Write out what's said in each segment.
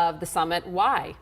of the summit. Why?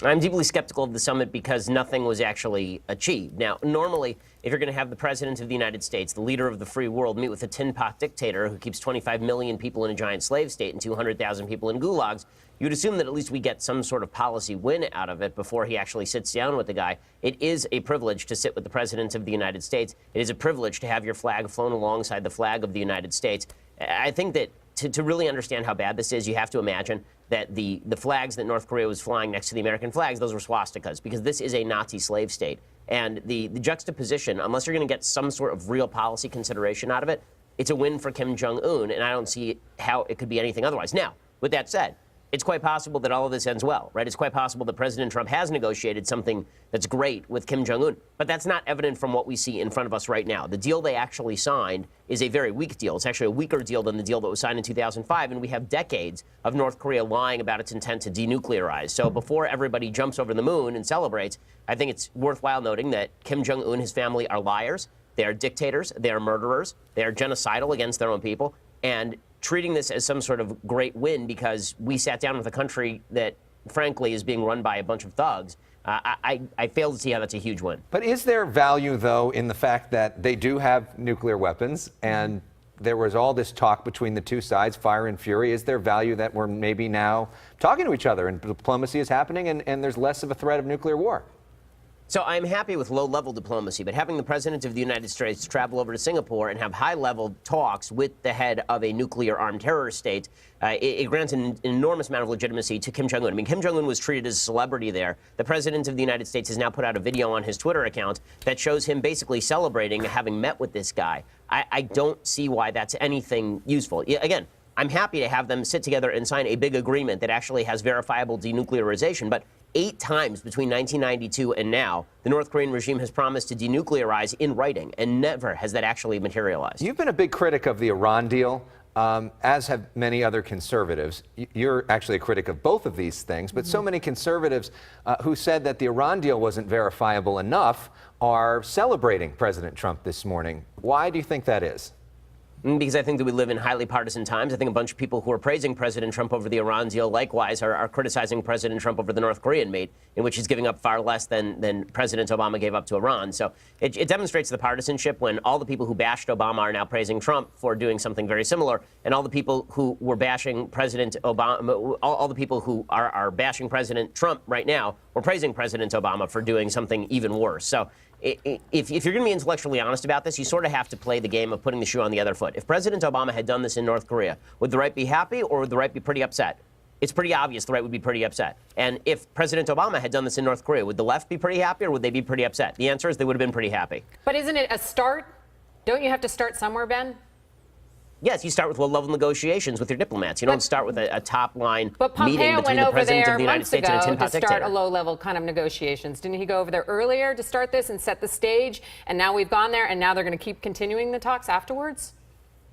I'm deeply skeptical of the summit because nothing was actually achieved. Now, normally, if you're going to have the president of the United States, the leader of the free world, meet with a tin pot dictator who keeps 25 million people in a giant slave state and 200,000 people in gulags, you'd assume that at least we get some sort of policy win out of it before he actually sits down with the guy. It is a privilege to sit with the president of the United States. It is a privilege to have your flag flown alongside the flag of the United States. I think that to really understand how bad this is, you have to imagine that the flags that North Korea was flying next to the American flags, those were swastikas, because this is a Nazi slave state. And the juxtaposition, unless you're going to get some sort of real policy consideration out of it, it's a win for Kim Jong-un, and I don't see how it could be anything otherwise. Now, with that said, it's quite possible that all of this ends well, right? It's quite possible that President Trump has negotiated something that's great with Kim Jong-un, but that's not evident from what we see in front of us right now. The deal they actually signed is a very weak deal. It's actually a weaker deal than the deal that was signed in 2005, and we have decades of North Korea lying about its intent to denuclearize. So before everybody jumps over the moon and celebrates, I think it's worthwhile noting that Kim Jong-un and his family are liars. They are dictators. They are murderers. They are genocidal against their own people. And treating this as some sort of great win because we sat down with a country that, frankly, is being run by a bunch of thugs, I fail to see how that's a huge win. But is there value, though, in the fact that they do have nuclear weapons and there was all this talk between the two sides, fire and fury? Is there value that we're maybe now talking to each other and diplomacy is happening and there's less of a threat of nuclear war? So I'm happy with low-level diplomacy, but having the president of the United States travel over to Singapore and have high-level talks with the head of a nuclear-armed terrorist state, it grants an enormous amount of legitimacy to Kim Jong-un. I mean, Kim Jong-un was treated as a celebrity there. The president of the United States has now put out a video on his Twitter account that shows him basically celebrating having met with this guy. I don't see why that's anything useful. Again, I'm happy to have them sit together and sign a big agreement that actually has verifiable denuclearization, but 8 times between 1992 and now, the North Korean regime has promised to denuclearize in writing, and never has that actually materialized. You've been a big critic of the Iran deal, as have many other conservatives. You're actually a critic of both of these things, but so many conservatives who said that the Iran deal wasn't verifiable enough are celebrating President Trump this morning. Why do you think that is? Because I think that we live in highly partisan times. I think a bunch of people who are praising President Trump over the Iran deal likewise are criticizing President Trump over the North Korean mate, in which he's giving up far less than President Obama gave up to Iran. So it demonstrates the partisanship when all the people who bashed Obama are now praising Trump for doing something very similar, and all the people who were bashing President Obama, all the people who are bashing President Trump right now were praising President Obama for doing something even worse. So if you're going to be intellectually honest about this, you sort of have to play the game of putting the shoe on the other foot. If President Obama had done this in North Korea, would the right be happy or would the right be pretty upset? It's pretty obvious the right would be pretty upset. And if President Obama had done this in North Korea, would the left be pretty happy or would they be pretty upset? The answer is they would have been pretty happy. But isn't it a start? Don't you have to start somewhere, Ben? Yes, you start with low-level negotiations with your diplomats. You don't start with a top-line meeting between the President President of the United States and a tin pot dictator. To start a low-level kind of negotiations. Didn't he go over there earlier to start this and set the stage? And now we've gone there, and now they're going to keep continuing the talks afterwards?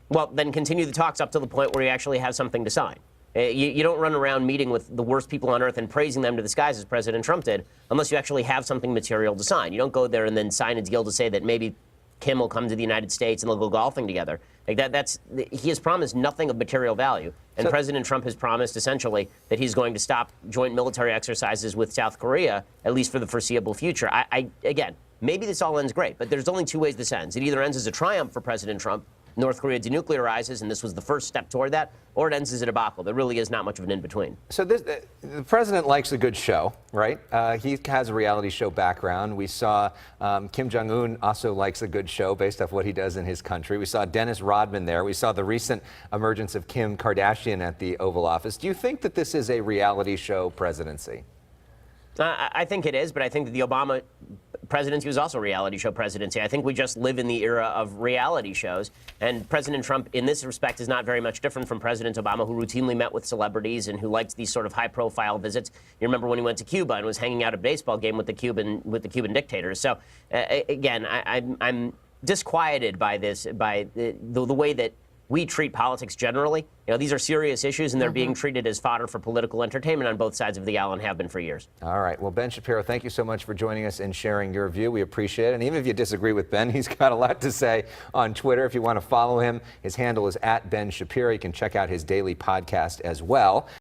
Well, then continue the talks up to the point where you actually have something to sign. You don't run around meeting with the worst people on earth and praising them to the skies as President Trump did unless you actually have something material to sign. You don't go there and then sign a deal to say that maybe Kim will come to the United States and they'll go golfing together. Like he has promised nothing of material value. And President Trump has promised essentially that he's going to stop joint military exercises with South Korea, at least for the foreseeable future. Again, maybe this all ends great, but there's only 2 ways this ends. It either ends as a triumph for President Trump, North Korea denuclearizes, and this was the first step toward that, or it ends as a debacle. There really is not much of an in-between. So the president likes a good show, right? He has a reality show background. We saw Kim Jong-un also likes a good show based off what he does in his country. We saw Dennis Rodman there. We saw the recent emergence of Kim Kardashian at the Oval Office. Do you think that this is a reality show presidency? I think it is, but I think that the Obama presidency was also a reality show presidency. I think we just live in the era of reality shows, and President Trump, in this respect, is not very much different from President Obama, who routinely met with celebrities and who liked these sort of high-profile visits. You remember when he went to Cuba and was hanging out at a baseball game with the Cuban dictators. So, again, I'm disquieted by this, by the way that we treat politics generally. You know, these are serious issues, and they're being treated as fodder for political entertainment on both sides of the aisle and have been for years. All right. Well, Ben Shapiro, thank you so much for joining us and sharing your view. We appreciate it. And even if you disagree with Ben, he's got a lot to say on Twitter. If you want to follow him, his handle is @Ben Shapiro. You can check out his daily podcast as well.